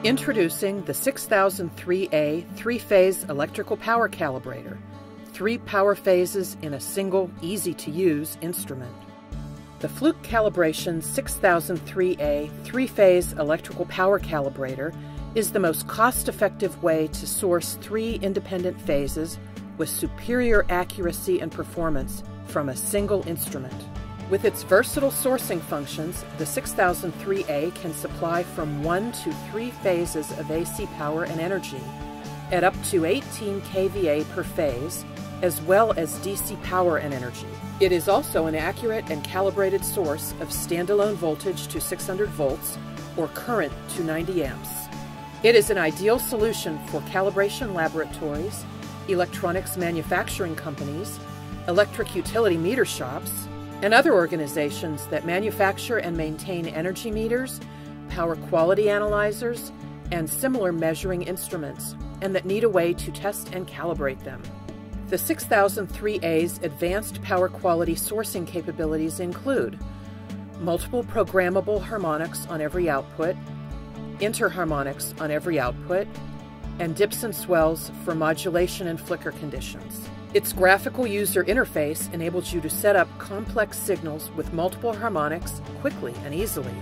Introducing the 6003A three-phase electrical power calibrator. 3 power phases in a single, easy-to-use instrument. The Fluke Calibration 6003A three-phase electrical power calibrator is the most cost-effective way to source 3 independent phases with superior accuracy and performance from a single instrument. With its versatile sourcing functions, the 6003A can supply from 1 to 3 phases of AC power and energy at up to 18 kVA per phase, as well as DC power and energy. It is also an accurate and calibrated source of standalone voltage to 600 volts or current to 90 amps. It is an ideal solution for calibration laboratories, electronics manufacturing companies, electric utility meter shops, and other organizations that manufacture and maintain energy meters, power quality analyzers, and similar measuring instruments, and that need a way to test and calibrate them. The 6003A's advanced power quality sourcing capabilities include multiple programmable harmonics on every output, interharmonics on every output, and dips and swells for modulation and flicker conditions. Its graphical user interface enables you to set up complex signals with multiple harmonics quickly and easily.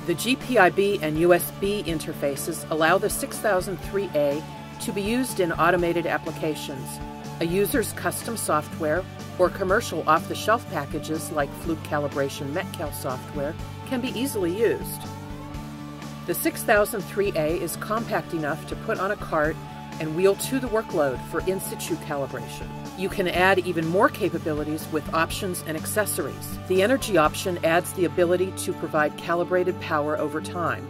The GPIB and USB interfaces allow the 6003A to be used in automated applications. A user's custom software or commercial off-the-shelf packages like Fluke Calibration MetCal software can be easily used. The 6003A is compact enough to put on a cart and wheel to the workload for in-situ calibration. You can add even more capabilities with options and accessories. The energy option adds the ability to provide calibrated power over time.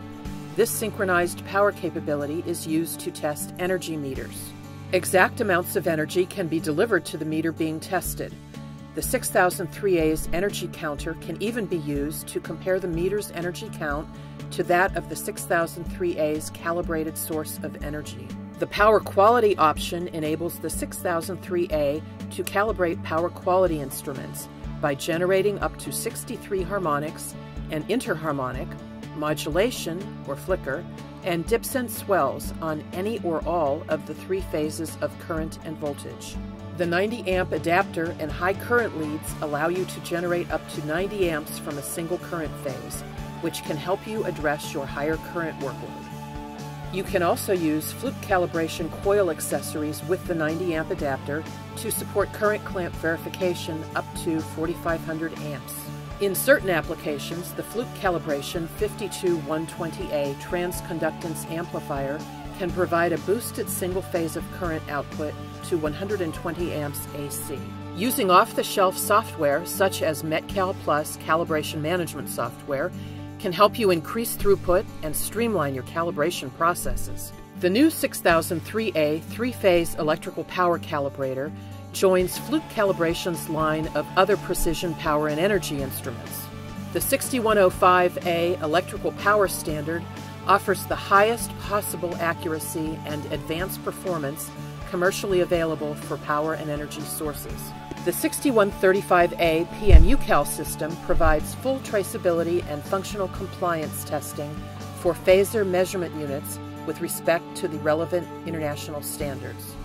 This synchronized power capability is used to test energy meters. Exact amounts of energy can be delivered to the meter being tested. The 6003A's energy counter can even be used to compare the meter's energy count to that of the 6003A's calibrated source of energy. The power quality option enables the 6003A to calibrate power quality instruments by generating up to 63 harmonics and interharmonic, modulation or flicker, and dips and swells on any or all of the 3 phases of current and voltage. The 90 amp adapter and high current leads allow you to generate up to 90 amps from a single current phase, which can help you address your higher current workload. You can also use Fluke Calibration coil accessories with the 90 amp adapter to support current clamp verification up to 4,500 amps. In certain applications, the Fluke Calibration 52120A transconductance amplifier can provide a boosted single phase of current output to 120 amps AC. Using off-the-shelf software such as MetCal Plus calibration management software can help you increase throughput and streamline your calibration processes. The new 6003A three-phase electrical power calibrator joins Fluke Calibration's line of other precision power and energy instruments. The 6105A electrical power standard offers the highest possible accuracy and advanced performance commercially available for power and energy sources. The 6135A PMU-Cal system provides full traceability and functional compliance testing for phaser measurement units with respect to the relevant international standards.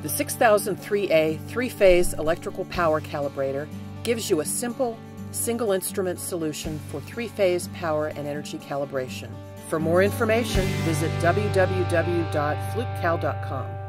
The 6003A three-phase electrical power calibrator gives you a simple, single-instrument solution for 3-phase power and energy calibration. For more information, visit www.flukecal.com.